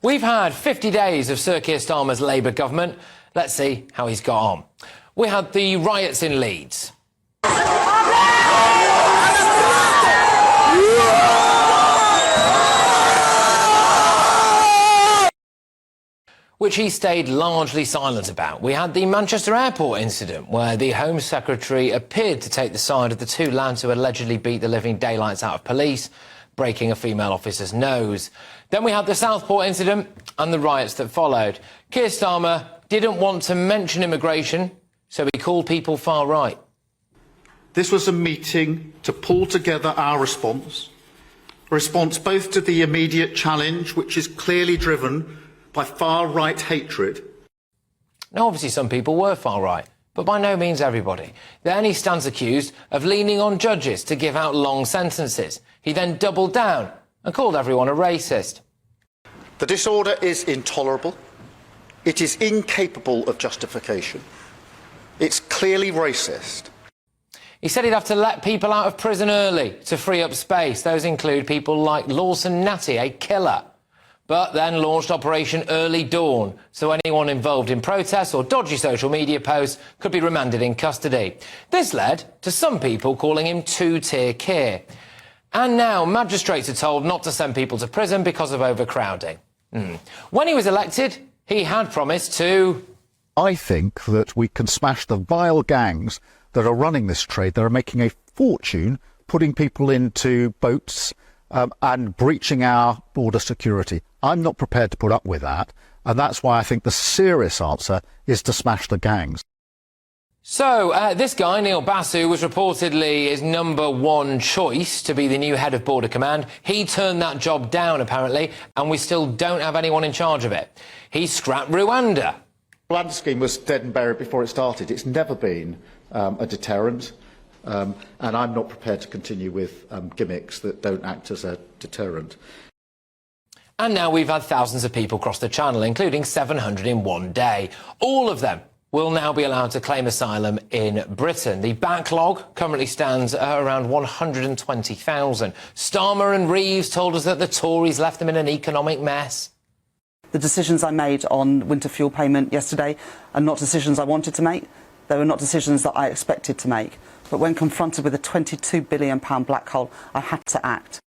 We've had 50 days of Sir Keir Starmer's Labour government. Let's see how he's got on. We had the riots in Leeds. Which he stayed largely silent about. We had the Manchester Airport incident, where the Home Secretary appeared to take the side of the two lads who allegedly beat the living daylights out of police, breaking a female officer's nose. Then we had the Southport incident and the riots that followed. Keir Starmer didn't want to mention immigration, so he called people far right. This was a meeting to pull together our response. A response both to the immediate challenge, which is clearly driven by far-right hatred. Now, obviously some people were far-right, but by no means everybody. Then he stands accused of leaning on judges to give out long sentences. He then doubled down and called everyone a racist. The disorder is intolerable. It is incapable of justification. It's clearly racist. He said he'd have to let people out of prison early to free up space. Those include people like Lawson Natty, a killer. But then launched Operation Early Dawn, so anyone involved in protests or dodgy social media posts could be remanded in custody. This led to some people calling him two-tier Keir. And now magistrates are told not to send people to prison because of overcrowding. When he was elected, he had promised to... I think that we can smash the vile gangs that are running this trade. That are making a fortune putting people into boats and breaching our border security. I'm not prepared to put up with that, and that's why I think the serious answer is to smash the gangs. So, this guy, Neil Basu, was reportedly his #1 choice to be the new head of Border Command. He turned that job down, apparently, and we still don't have anyone in charge of it. He scrapped Rwanda. The Rwanda scheme was dead and buried before it started. It's never been a deterrent, and I'm not prepared to continue with gimmicks that don't act as a deterrent. And now we've had thousands of people cross the Channel, including 700 in one day. All of them will now be allowed to claim asylum in Britain. The backlog currently stands at around 120,000. Starmer and Reeves told us that the Tories left them in an economic mess. The decisions I made on winter fuel payment yesterday are not decisions I wanted to make. They were not decisions that I expected to make. But when confronted with a £22 billion black hole, I had to act.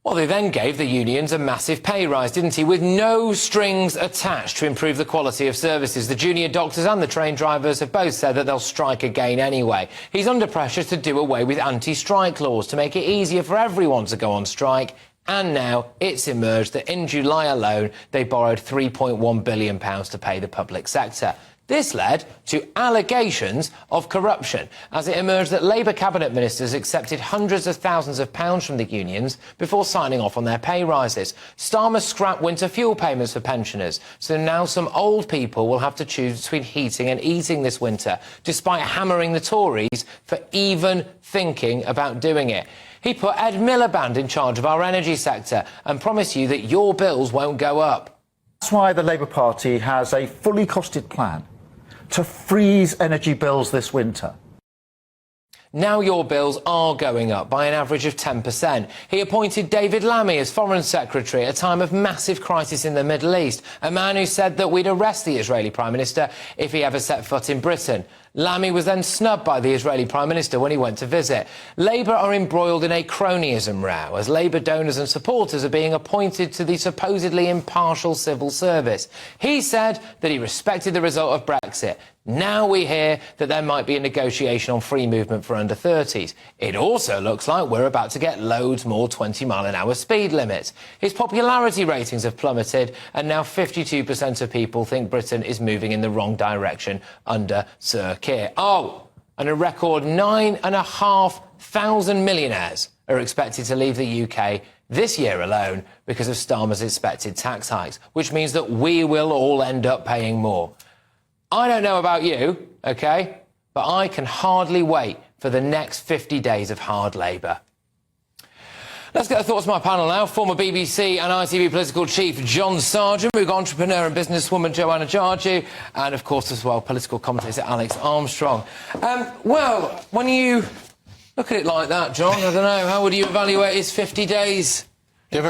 Well, they then gave the unions a massive pay rise, didn't he, with no strings attached to improve the quality of services. The junior doctors and the train drivers have both said that they'll strike again anyway. He's under pressure to do away with anti-strike laws to make it easier for everyone to go on strike. And now it's emerged that in July alone, they borrowed £3.1 billion to pay the public sector. This led to allegations of corruption, as it emerged that Labour cabinet ministers accepted hundreds of thousands of pounds from the unions before signing off on their pay rises. Starmer scrapped winter fuel payments for pensioners, so now some old people will have to choose between heating and eating this winter, despite hammering the Tories for even thinking about doing it. He put Ed Miliband in charge of our energy sector and promised you that your bills won't go up. That's why the Labour Party has a fully costed plan to freeze energy bills this winter. Now your bills are going up by an average of 10%. He appointed David Lammy as Foreign Secretary at a time of massive crisis in the Middle East, a man who said that we'd arrest the Israeli Prime Minister if he ever set foot in Britain. Lammy was then snubbed by the Israeli Prime Minister when he went to visit. Labour are embroiled in a cronyism row, as Labour donors and supporters are being appointed to the supposedly impartial civil service. He said that he respected the result of Brexit. Now we hear that there might be a negotiation on free movement for under 30s. It also looks like we're about to get loads more 20-mile-an-hour speed limits. His popularity ratings have plummeted, and now 52% of people think Britain is moving in the wrong direction under Sir Keir. Oh, and a record 9,500 millionaires are expected to leave the UK this year alone because of Starmer's expected tax hikes, which means that we will all end up paying more. I don't know about you, OK, but I can hardly wait for the next 50 days of hard labour. Let's get the thoughts of my panel now. Former BBC and ITV political chief John Sargent, we've got entrepreneur and businesswoman Joanna Jarju, and of course as well political commentator Alex Armstrong. Well, when you look at it like that, John, I don't know, how would you evaluate his 50 days Gone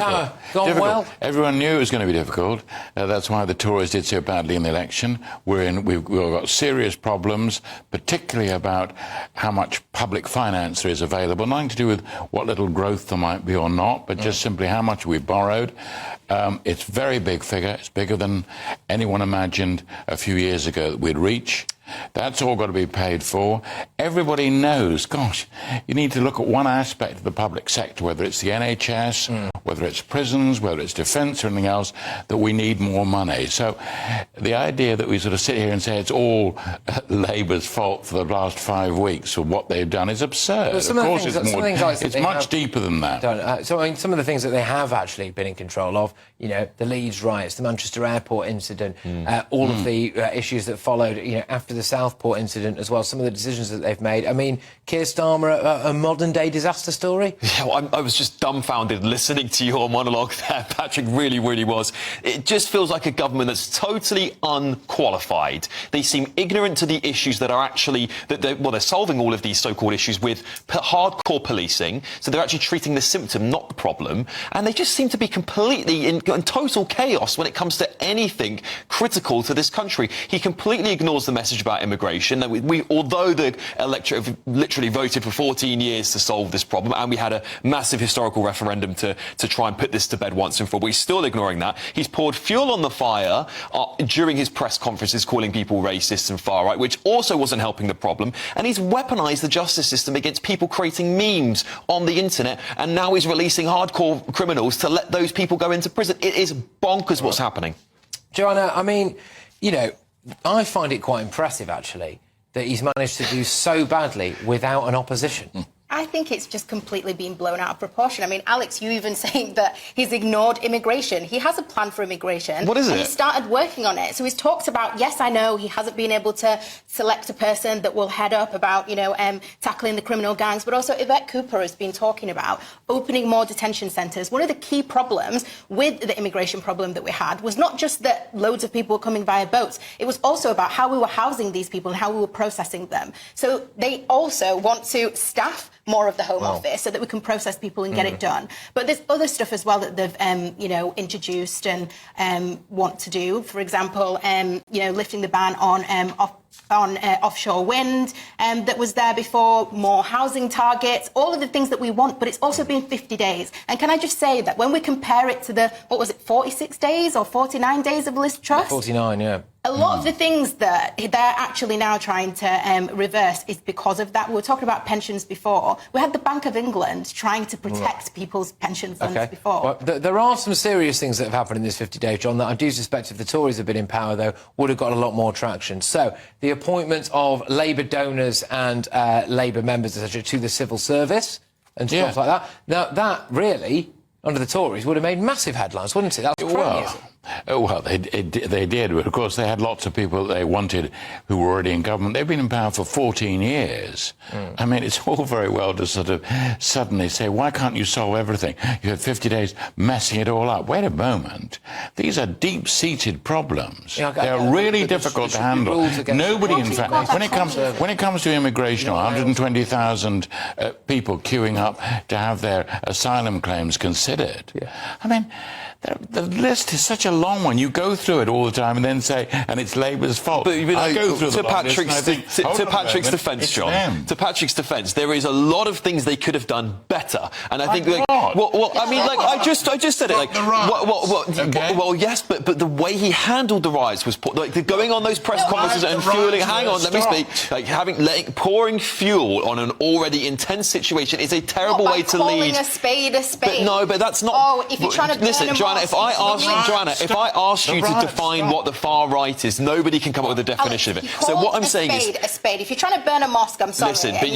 Difficult. well? Everyone knew it was going to be difficult. That's why the Tories did so badly in the election. We've got serious problems, particularly about how much public finance there is available. Nothing to do with what little growth there might be or not, but just simply how much we've borrowed. It's a very big figure. It's bigger than anyone imagined a few years ago that we'd reach. That's all got to be paid for. Everybody knows, gosh, you need to look at one aspect of the public sector, whether it's the NHS, whether it's prisons, whether it's defence or anything else, that we need more money. So the idea that we sort of sit here and say it's all Labour's fault for the last 5 weeks for what they've done is absurd. Well, of course, it's much deeper than that. So, I mean, some of the things that they have actually been in control of, you know, the Leeds riots, the Manchester Airport incident, all of the issues that followed, you know, after the Southport incident as well, some of the decisions that they've made. I mean, Keir Starmer, a modern-day disaster story? Yeah, well, I was just dumbfounded listening to your monologue there, Patrick, really was. It just feels like a government that's totally unqualified. They seem ignorant to the issues that are actually, they're solving all of these so-called issues with hardcore policing, so they're actually treating the symptom, not the problem, and they just seem to be completely in total chaos when it comes to anything critical to this country. He completely ignores the message about immigration. Although the electorate have literally voted for 14 years to solve this problem, and we had a massive historical referendum to try and put this to bed once and for all, but he's still ignoring that. He's poured fuel on the fire during his press conferences, calling people racist and far right, which also wasn't helping the problem. And he's weaponised the justice system against people creating memes on the internet, and now he's releasing hardcore criminals to let those people go into prison. It is bonkers what's happening. Joanna, I mean, you know, I find it quite impressive, actually, that he's managed to do so badly without an opposition. I think it's just completely been blown out of proportion. I mean, Alex, you even saying that he's ignored immigration. He has a plan for immigration. What is it? And he started working on it. So he's talked about, yes, I know he hasn't been able to select a person that will head up about, you know, tackling the criminal gangs, but also Yvette Cooper has been talking about opening more detention centres. One of the key problems with the immigration problem that we had was not just that loads of people were coming via boats. It was also about how we were housing these people and how we were processing them. So they also want to staff more of the Home Office so that we can process people and get it done. But there's other stuff as well that they've, you know, introduced and want to do. For example, you know, lifting the ban on offshore wind that was there before, more housing targets, all of the things that we want, but it's also been 50 days. And can I just say that when we compare it to the, 46 days or 49 days of Liz Truss? 49, yeah. A lot of the things that they're actually now trying to reverse is because of that. We were talking about pensions before. We had the Bank of England trying to protect people's pension funds before. Well, there are some serious things that have happened in this 50 days, John, that I do suspect if the Tories had been in power, though, would have got a lot more traction. So, the appointment of Labour donors and Labour members, etc., to the civil service and stuff like that. Now, that really, under the Tories, would have made massive headlines, wouldn't it? That was crazy. Well, they did, but of course they had lots of people that they wanted who were already in government. They've been in power for 14 years. I mean, it's all very well to sort of suddenly say, why can't you solve everything? You had 50 days messing it all up. Wait a moment. These are deep-seated problems. Yeah, They're really difficult to handle. Nobody, in fact, when it comes to immigration, 120,000 people queuing up to have their asylum claims considered. I mean, the list is such a long one. You go through it all the time and then say, and it's Labour's fault. But I go through the long list and I think, to Patrick's defence, John. To Patrick's defence, there is a lot of things they could have done better, and I think, I mean, like I just said it, like, well, yes, but the way he handled the riots was like going on those press conferences and fueling. Hang on, let me speak. Like pouring fuel on an already intense situation is a terrible way to lead. Calling a spade a spade. But no, but that's not. Oh, if you're trying to listen, Joanna, if I asked you to define what the far right is, nobody can come up with a definition of it. So what I'm saying is a spade. If you're trying to burn a mosque, I'm sorry. Listen, but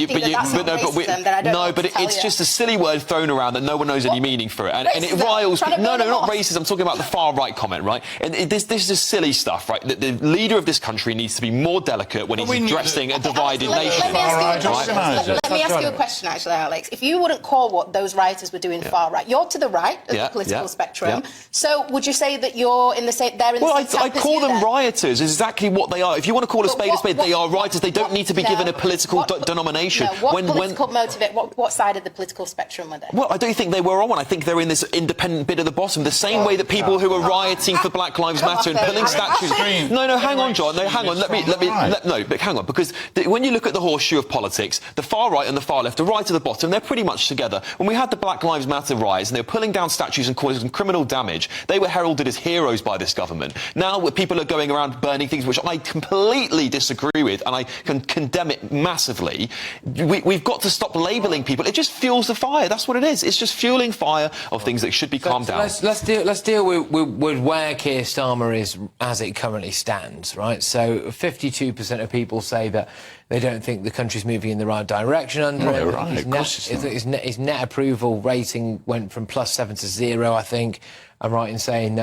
it's just a silly word thrown around that no one knows any meaning for it, and it riles. No, not racist. I'm talking about the far right comment, right? And this is silly stuff, right? The leader of this country needs to be more delicate when he's addressing a divided nation. Let me ask you a question, actually, Alex. If you wouldn't call what those rioters were doing far right, you're to the right of the political spectrum. So would you say that you're in the same. They're in the Well, same I camp as call you them then. rioters. Is exactly what they are. If you want to call a spade a spade, they are rioters. They don't need to be given a political denomination. No, what political motive? What side of the political spectrum were they? Well, I don't think they were on one. I think they're in this independent bit at the bottom. The same way that people who are rioting for Black Lives Matter and pulling statues. No, hang on, John. No, hang on. But hang on, because when you look at the horseshoe of politics, the far right and the far left, the right at the bottom, they're pretty much together. When we had the Black Lives Matter riots and they were pulling down statues and causing criminal damage, they were heralded as heroes by this government. Now people are going around burning things, which I completely disagree with, and I can condemn it massively. We've got to stop labelling people. It just fuels the fire. That's what it is. It's just fueling fire of things that should be calmed down. Let's deal with where Keir Starmer is as it currently stands, right? So 52% of people say that they don't think the country's moving in the right direction under him. Right, His net approval rating went from +7 to 0, I think. I'm right in saying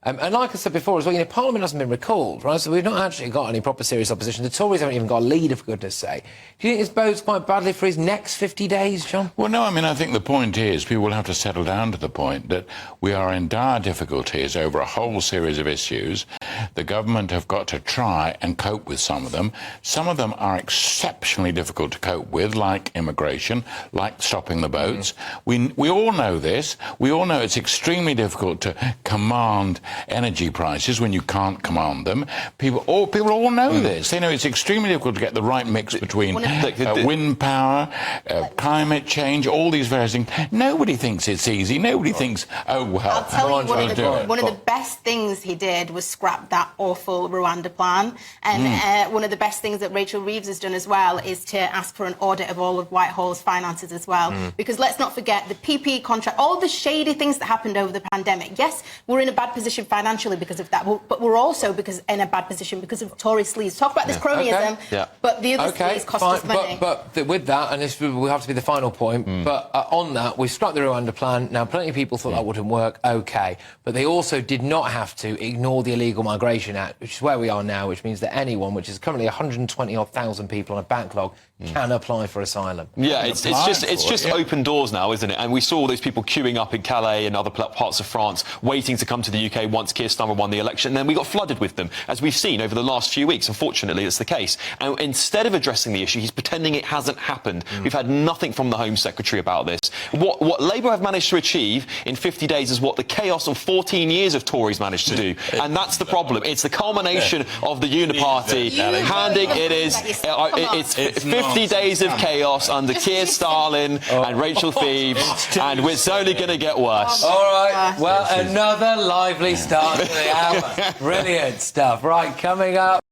and like I said before as well, Parliament hasn't been recalled, right? So we've not actually got any proper serious opposition. The Tories haven't even got a leader, for goodness sake. Do you think this bodes quite badly for his next 50 days, John? Well, no, I think the point is people will have to settle down to the point that we are in dire difficulties over a whole series of issues. The government have got to try and cope with some of them. Some of them are exceptionally difficult to cope with, like immigration, like stopping the boats. We all know this. We all know it's extremely difficult to command energy prices when you can't command them. People all know this. They know it's extremely difficult to get the right mix between wind power, climate change, all these various things. Nobody thinks it's easy. Nobody thinks, oh, well, I'll tell you, one of the best things he did was scrap that awful Rwanda plan. And one of the best things that Rachel Reeves has done as well is to ask for an audit of all of Whitehall's finances as well. Because let's not forget the PPE contract, all the shady things that happened over the pandemic. Yes, we're in a bad position financially because of that, but we're also in a bad position because of Tory sleaze. Talk about this cronyism, but the other sleaze cost us money. But with that, and this will have to be the final point, but on that, we struck the Rwanda plan. Now, plenty of people thought that wouldn't work, but they also did not have to ignore the Illegal Migration Act, which is where we are now, which means that anyone, which is currently 120,000 people on a backlog, can apply for asylum. Yeah, it's just open doors now, isn't it? And we saw all those people queuing up in Calais and other parts of France, waiting to come to the UK once Keir Starmer won the election. And then we got flooded with them, as we've seen over the last few weeks. Unfortunately, it's the case. And instead of addressing the issue, he's pretending it hasn't happened. We've had nothing from the Home Secretary about this. What Labour have managed to achieve in 50 days is what the chaos of 14 years of Tories managed to do. And that's the problem. It's the culmination of the Uniparty handing it is. It's 50 days of chaos under Keir Starmer and Rachel Reeves, and it's only going to get worse. All right, well, another lively start to the hour. Brilliant stuff. Right, coming up.